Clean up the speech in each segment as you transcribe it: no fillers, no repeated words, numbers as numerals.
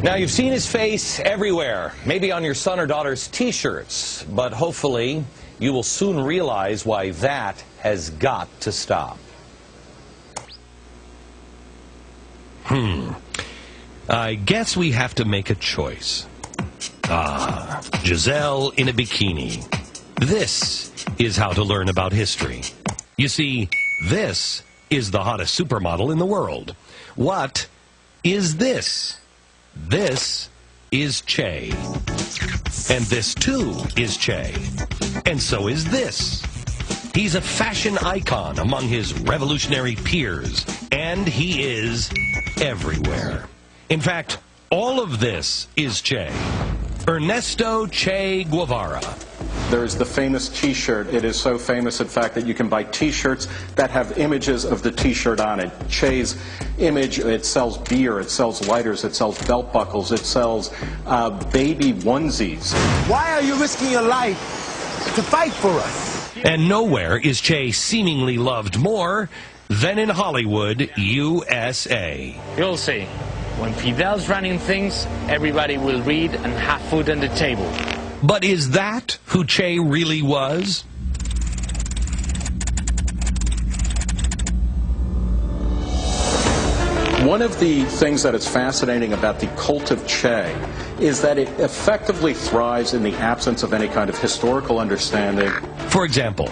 Now, you've seen his face everywhere, maybe on your son or daughter's T-shirts, but hopefully you will soon realize why that has got to stop. I guess we have to make a choice. Giselle in a bikini. This is how to learn about history. You see, this is the hottest supermodel in the world. What is this? This is Che. And this, too, is Che. And so is this. He's a fashion icon among his revolutionary peers. And he is everywhere. In fact, all of this is Che. Ernesto Che Guevara. There's the famous T-shirt. It is so famous, in fact, that you can buy T-shirts that have images of the T-shirt on it. Che's image, it sells beer, it sells lighters, it sells belt buckles, it sells baby onesies. Why are you risking your life to fight for us? And nowhere is Che seemingly loved more than in Hollywood, USA. You'll see. When Fidel's running things, everybody will read and have food on the table. But is that who Che really was? One of the things that is fascinating about the cult of Che is that it effectively thrives in the absence of any kind of historical understanding. For example,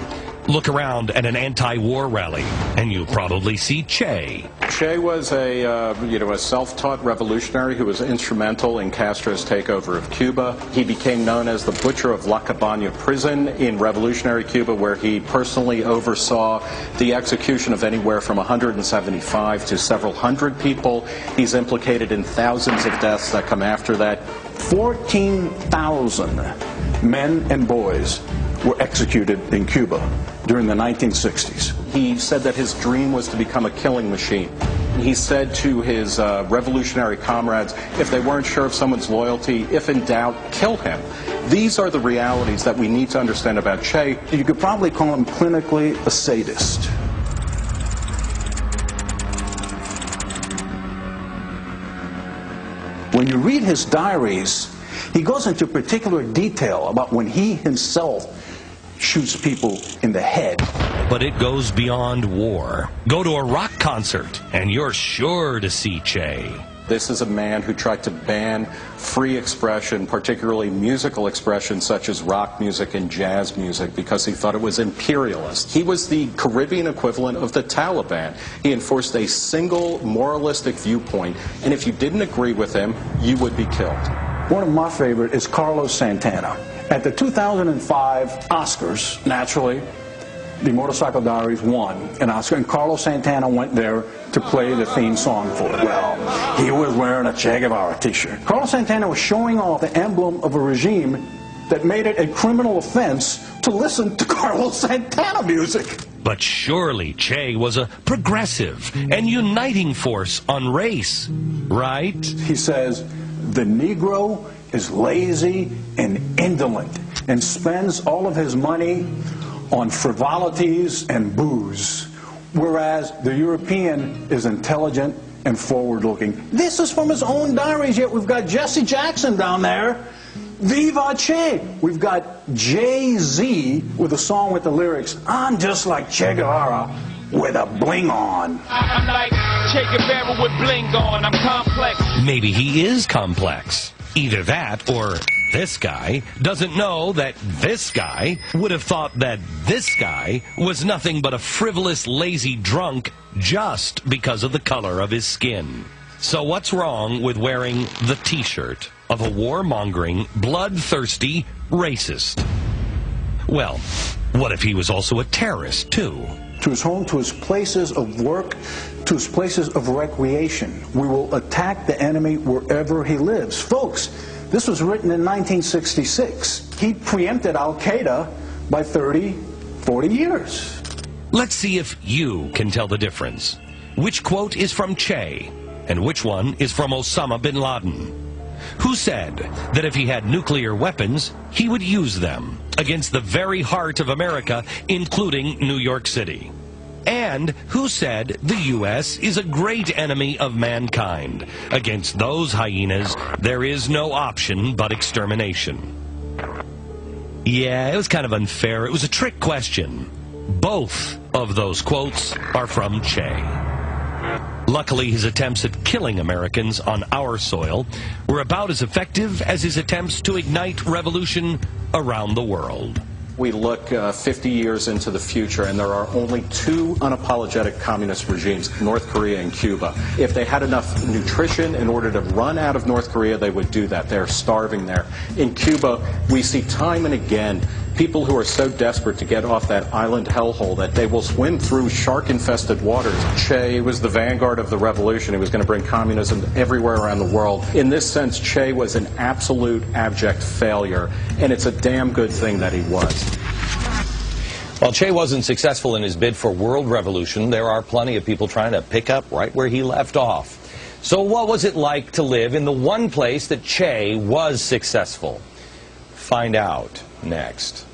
look around at an anti-war rally, and you'll probably see Che. Che was a self-taught revolutionary who was instrumental in Castro's takeover of Cuba. He became known as the Butcher of La Cabaña prison in revolutionary Cuba, where he personally oversaw the execution of anywhere from 175 to several hundred people. He's implicated in thousands of deaths that come after that. 14,000 men and boys were executed in Cuba during the 1960s. He said that his dream was to become a killing machine. He said to his revolutionary comrades, if they weren't sure of someone's loyalty, if in doubt, kill him. These are the realities that we need to understand about Che. You could probably call him clinically a sadist. When you read his diaries, he goes into particular detail about when he himself shoots people in the head. But it goes beyond war. Go to a rock concert, and you're sure to see Che. This is a man who tried to ban free expression, particularly musical expression such as rock music and jazz music, because he thought it was imperialist. He was the Caribbean equivalent of the Taliban. He enforced a single moralistic viewpoint, and if you didn't agree with him, you would be killed. One of my favorite is Carlos Santana. At the 2005 Oscars, naturally, the Motorcycle Diaries won an Oscar, and Carlos Santana went there to play the theme song for it. Well, he was wearing a Che Guevara t-shirt. Carlos Santana was showing off the emblem of a regime that made it a criminal offense to listen to Carlos Santana music. But surely Che was a progressive and uniting force on race, right? He says, the Negro is lazy and indolent and spends all of his money on frivolities and booze, whereas the European is intelligent and forward-looking. This is from his own diaries, yet we've got Jesse Jackson down there. Viva Che! We've got Jay-Z with a song with the lyrics, I'm just like Che Guevara with a bling on. I'm like Che Guevara with bling on. I'm complex. Maybe he is complex. Either that or this guy doesn't know that this guy would have thought that this guy was nothing but a frivolous, lazy drunk just because of the color of his skin. So what's wrong with wearing the T-shirt of a warmongering, bloodthirsty racist? Well, what if he was also a terrorist, too? To his home, to his places of work, to his places of recreation. We will attack the enemy wherever he lives. Folks, this was written in 1966. He preempted Al-Qaeda by 30, 40 years. Let's see if you can tell the difference. Which quote is from Che, and which one is from Osama bin Laden? Who said that if he had nuclear weapons, he would use them against the very heart of America, including New York City? And who said the U.S. is a great enemy of mankind? Against those hyenas, there is no option but extermination. Yeah, it was kind of unfair. It was a trick question. Both of those quotes are from Che. Luckily, his attempts at killing Americans on our soil were about as effective as his attempts to ignite revolution around the world. We look 50 years into the future, and there are only two unapologetic communist regimes, North Korea and Cuba. If they had enough nutrition in order to run out of North Korea, they would do that. They're starving there. In Cuba, we see time and again people who are so desperate to get off that island hellhole that they will swim through shark-infested waters. Che was the vanguard of the revolution. He was going to bring communism everywhere around the world. In this sense, Che was an absolute abject failure, and it's a damn good thing that he was. While Che wasn't successful in his bid for world revolution, there are plenty of people trying to pick up right where he left off. So what was it like to live in the one place that Che was successful? Find out next.